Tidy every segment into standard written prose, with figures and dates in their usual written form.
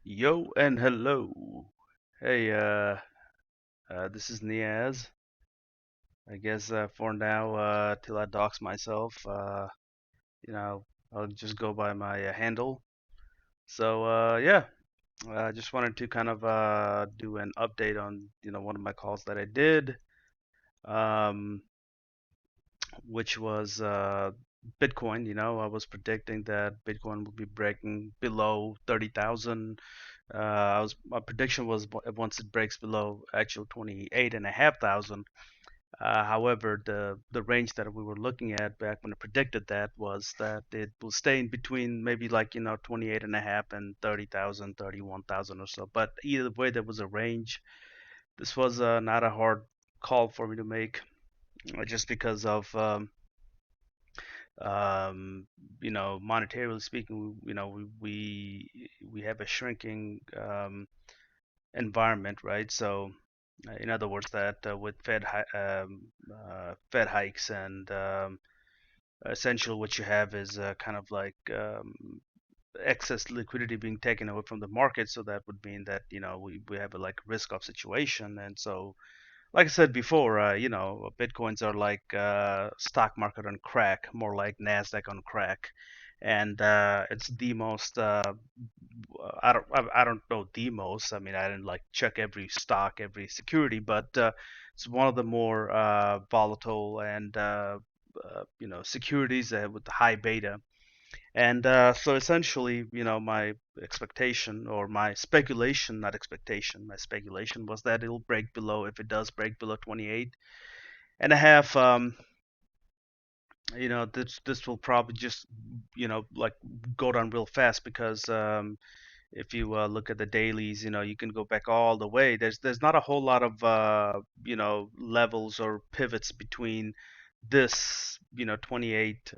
Yo and hello. Hey, this is Niaz. I guess for now, till I dox myself, you know, I'll just go by my handle. So, yeah, I just wanted to kind of do an update on, one of my calls that I did, um, which was Bitcoin. I was predicting that Bitcoin would be breaking below 30,000. My prediction was once it breaks below actual 28 and a half thousand. However, the range that we were looking at back when I predicted that was that it will stay in between maybe like 28 and a half and 30,000, 31,000 or so. But either way, there was a range. This was not a hard call for me to make, just because of um, monetarily speaking, we have a shrinking environment, right? So, in other words, that with Fed hikes and essentially what you have is kind of like excess liquidity being taken away from the market. So that would mean that we have a like risk off situation. And so, like I said before, bitcoins are like stock market on crack, more like Nasdaq on crack, and it's the most I don't know the most. I mean, I didn't like check every stock, every security, but it's one of the more volatile and securities with the high beta. And so essentially, my expectation or my speculation, not expectation, my speculation was that it'll break below, if it does break below 28 and a half, this will probably just, like go down real fast because if you look at the dailies, you can go back all the way. There's not a whole lot of levels or pivots between this 28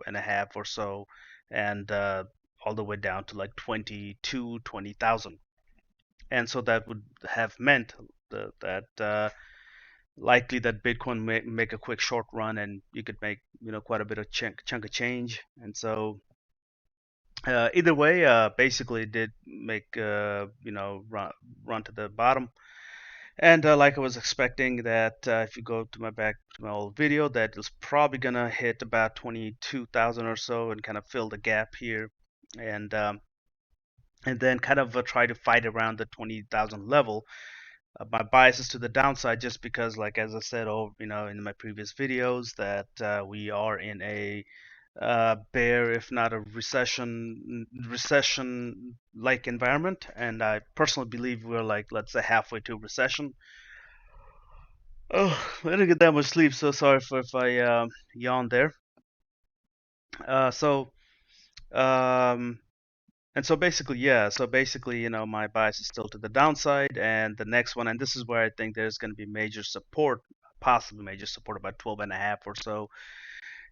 and a half or so and all the way down to like 22 20,000. And so that would have meant that likely that Bitcoin may make a quick short run and you could make quite a bit of chunk of change. And so either way, basically it did make run to the bottom. And like I was expecting that if you go to my old video, that it's probably gonna hit about 22,000 or so and kind of fill the gap here, and then kind of try to fight around the 20,000 level. My bias is to the downside just because, like as I said, in my previous videos, that we are in a bear, if not a recession-like environment, and I personally believe we're like, let's say, halfway to recession. Oh, I didn't get that much sleep, so sorry for if I yawned there. So, um, and so basically, yeah. So basically, my bias is still to the downside, and the next one, and this is where I think there's going to be major support, possibly major support, about 12 and a half or so,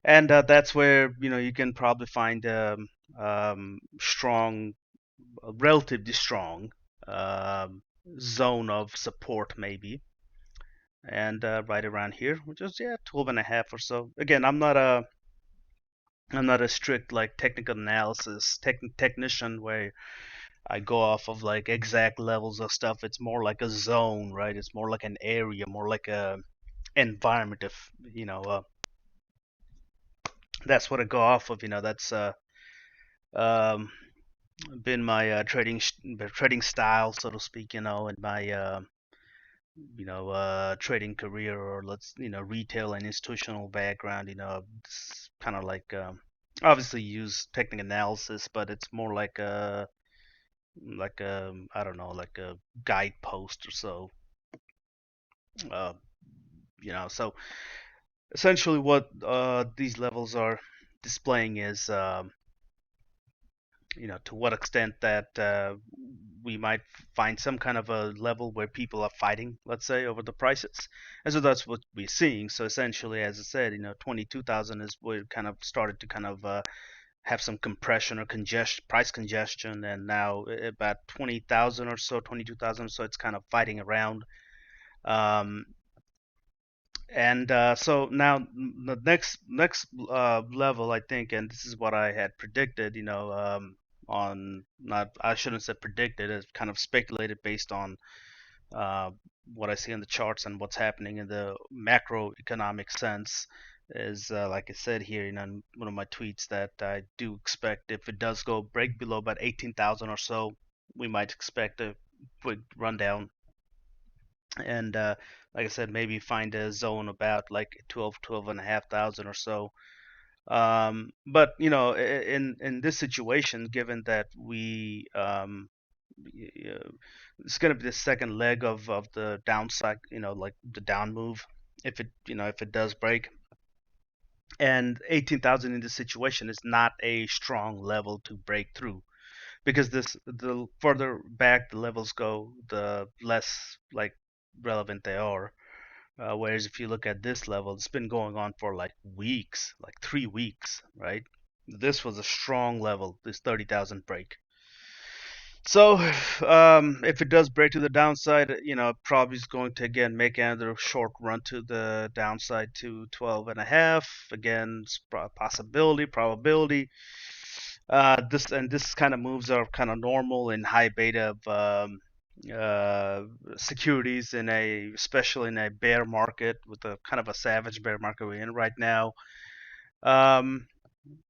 and that's where you can probably find strong, relatively strong zone of support, maybe, and right around here, which is, yeah, 12 and a half or so. Again, I'm not a strict like technical analysis technician where I go off of like exact levels of stuff. It's more like a zone, right? It's more like an area, more like a environment. If that's what I go off of. That's um, been my trading style, so to speak. In my trading career, or let's retail and institutional background. It's kind of like obviously use technical analysis, but it's more like a, I don't know, like a guidepost or so. Uh, so essentially what these levels are displaying is to what extent that we might find some kind of a level where people are fighting, let's say, over the prices. And so that's what we're seeing. So essentially, as I said, 22,000 is where kind of started to kind of have some compression or price congestion, and now about 20,000 or so, 22,000. So it's kind of fighting around. Um, and so now the next level, I think, and this is what I had predicted, on not I shouldn't say predicted, it's kind of speculated based on uh, what I see in the charts and what's happening in the macroeconomic sense is like I said here in one of my tweets that I do expect if it does go break below about 18,000 or so, we might expect a quick rundown and like I said, maybe find a zone about like 12 and a half thousand or so. But you know, in this situation, given that it's going to be the second leg of the downside, you know, like the down move, if it if it does break, and 18,000 in this situation is not a strong level to break through because the further back the levels go, the less like relevant they are. Whereas if you look at this level, it's been going on for like weeks, like 3 weeks, right? This was a strong level, this 30,000 break. So, if it does break to the downside, probably is going to again make another short run to the downside to 12 and a half. Again, possibility, probability. This kind of moves are kind of normal in high beta of uh, securities in especially in a bear market with a kind of a savage bear market we're in right now. Um,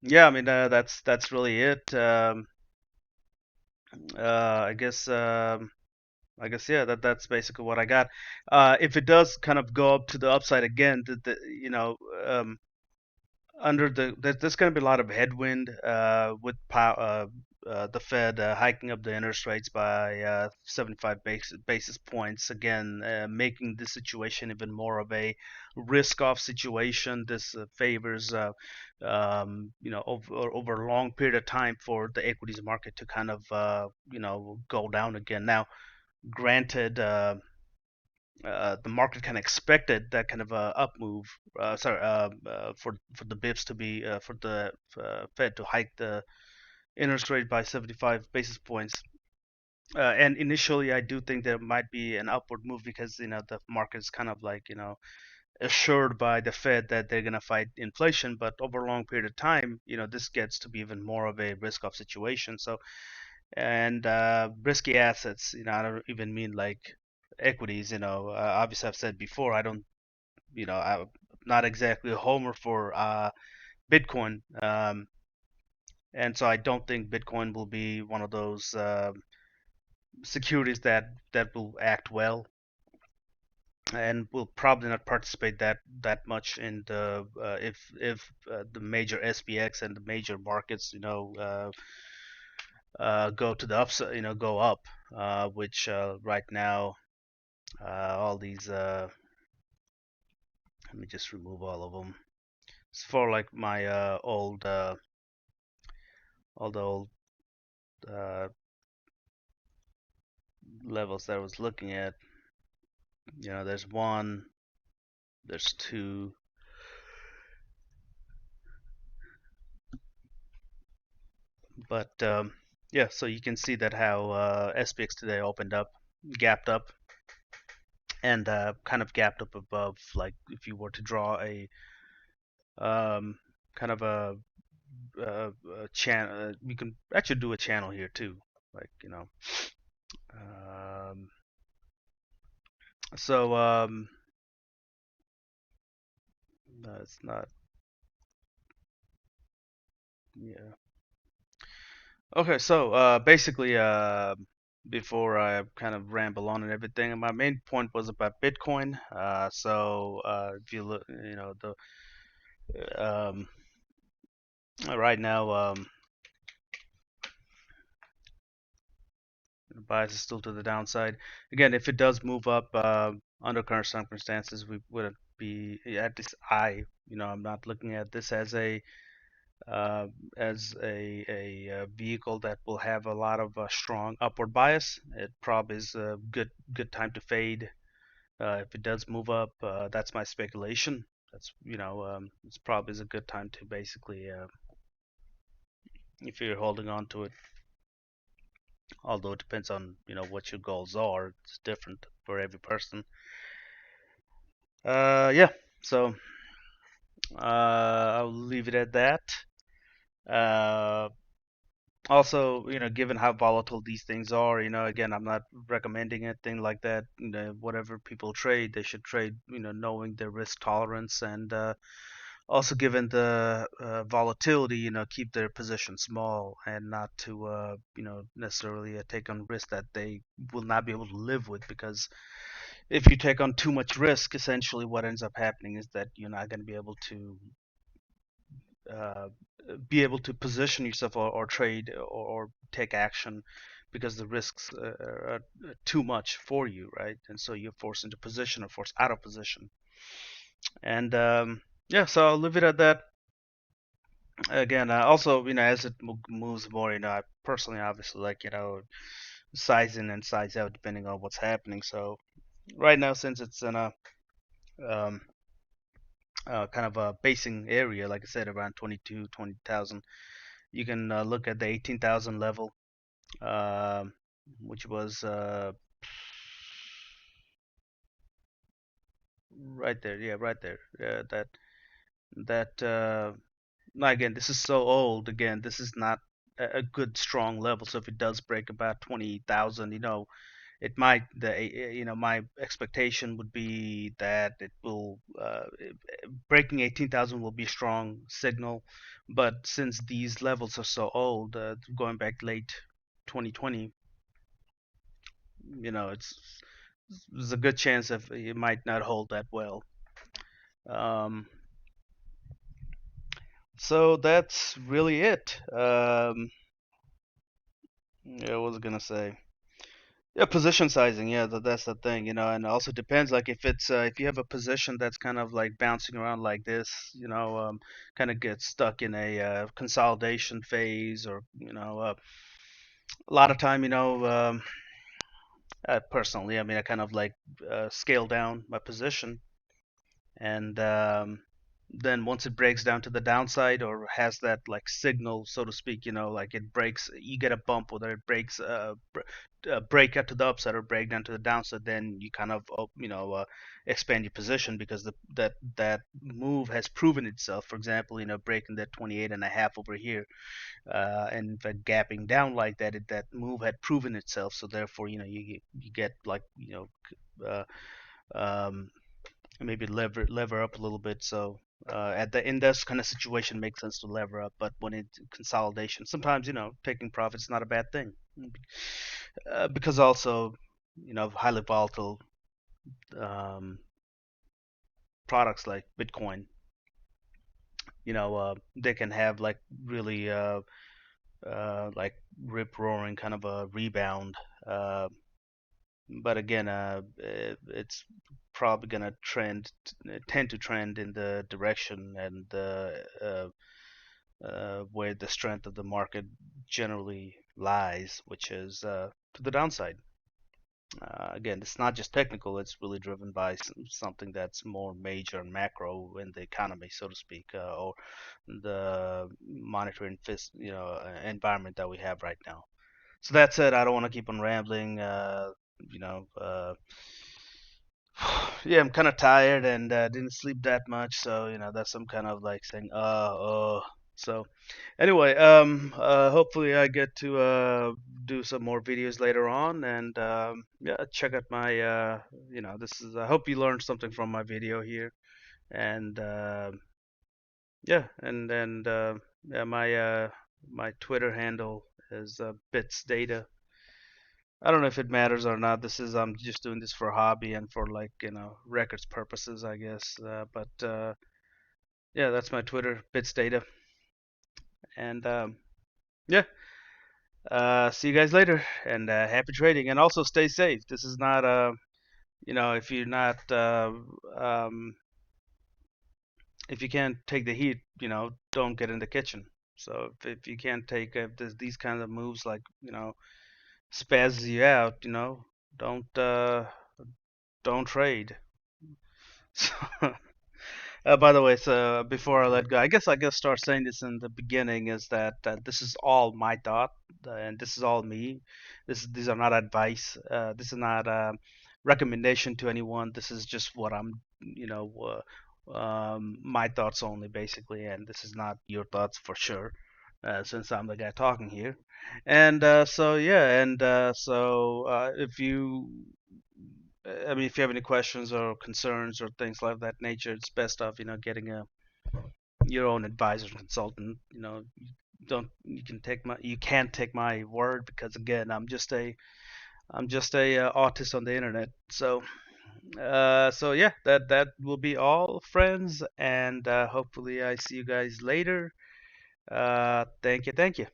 yeah, I mean that's really it. I guess. Yeah, that's basically what I got. If it does kind of go up to the upside again, under there's going to be a lot of headwind with the Fed hiking up the interest rates by 75 basis points again, making this situation even more of a risk-off situation. This favors over a long period of time for the equities market to kind of go down again. Now, granted, the market kind of expected that kind of a up move. For the BIPs to be for the Fed to hike the interest rate by 75 basis points. And initially, I do think there might be an upward move because the market is kind of like assured by the Fed that they're going to fight inflation. But over a long period of time, this gets to be even more of a risk-off situation. So and risky assets. I don't even mean like equities. Obviously I've said before I don't. I'm not exactly a homer for Bitcoin, and so I don't think Bitcoin will be one of those securities that will act well. And will probably not participate that much in the if the major SPX and the major markets go to the upside, go up, which right now all these let me just remove all of them. It's for like my all the old uh, levels that I was looking at. There's one, there's two, but yeah, so you can see that how SPX today opened up, gapped up, and kind of gapped up above. Like if you were to draw a kind of a channel, you can actually do a channel here too. Like um, so no, it's not. Yeah. Okay, so basically, before I kind of ramble on and everything, my main point was about Bitcoin. If you look, the um, right now, the bias is still to the downside. Again, if it does move up under current circumstances, we wouldn't be at this. I'm not looking at this uh, as a vehicle that will have a lot of strong upward bias. It probably is a good time to fade if it does move up. That's my speculation. That's it's probably is a good time to basically if you're holding on to it. Although it depends on what your goals are. It's different for every person. Yeah. So I'll leave it at that. Uh, Also, given how volatile these things are, again, I'm not recommending anything like that. Whatever people trade, they should trade, knowing their risk tolerance, and also given the volatility, keep their position small and not to, necessarily take on risk that they will not be able to live with. Because if you take on too much risk, essentially what ends up happening is that you're not going to uh, be able to position yourself, or trade, or take action, because the risks are too much for you, right? And so you're forced into position or forced out of position. And yeah, so I'll leave it at that. Again, also, as it moves more, I personally obviously like, size in and size out depending on what's happening. So right now, since it's in a um, kind of a basing area, like I said, around 20,000, you can look at the 18,000 level, um, which was right there. Yeah, right there. That now again, this is so old. Again, this is not a good strong level. So if it does break about 20,000, it might my expectation would be that it will breaking 18,000 will be a strong signal. But since these levels are so old, going back late 2020, there's a good chance of it might not hold that well. Um, so that's really it. Yeah, what was I gonna say? Yeah, position sizing. Yeah, that's the thing, and also depends. Like if you have a position that's kind of like bouncing around like this, kind of gets stuck in a consolidation phase, or a lot of time, personally, I mean, I kind of like scale down my position, and then once it breaks down to the downside, or has that like signal, so to speak, like it breaks, you get a bump, whether it breaks break out to the upside or break down to the downside, then you kind of expand your position, because that move has proven itself. For example, breaking that 28 and a half over here, and in fact gapping down like that, that move had proven itself. So therefore, you get like, uh, um, maybe lever up a little bit. So at the in this kind of situation, makes sense to lever up. But when it's consolidation, sometimes taking profits is not a bad thing, because also highly volatile um, products like Bitcoin, they can have like really like rip roaring kind of a rebound. Uh, but again, it's probably gonna tend to trend in the direction and the where the strength of the market generally lies, which is to the downside. Again, it's not just technical; it's really driven by something that's more major and macro in the economy, so to speak, or the monetary and environment that we have right now. So that said, I don't want to keep on rambling. You know, uh, yeah, I'm kind of tired and didn't sleep that much, so that's some kind of like saying, So anyway, hopefully I get to do some more videos later on, and yeah, check out my, this is. I hope you learned something from my video here, and yeah, and yeah, my Twitter handle is bits data. I don't know if it matters or not. I'm just doing this for a hobby and for like records purposes, I guess. But yeah, that's my Twitter, bits data, and yeah. See you guys later, and happy trading, and also stay safe. This is not if you're not um, if you can't take the heat, don't get in the kitchen. So if you can't take if there's these kinds of moves, like spazzes you out, don't don't trade. So, by the way, so before I let go, I guess I gotta start saying this in the beginning, is that this is all my thought, and this is all me. These are not advice. This is not a recommendation to anyone. This is just what I'm, my thoughts only, basically, and this is not your thoughts for sure. since I'm the guy talking here. And so yeah, and if you, I mean, if you have any questions or concerns or things like that nature, it's best of getting a your own advisor and consultant. Don't you can take my you can't take my word because again, I'm just a artist on the internet. So yeah, that will be all, friends, and hopefully I see you guys later. Thank you, thank you.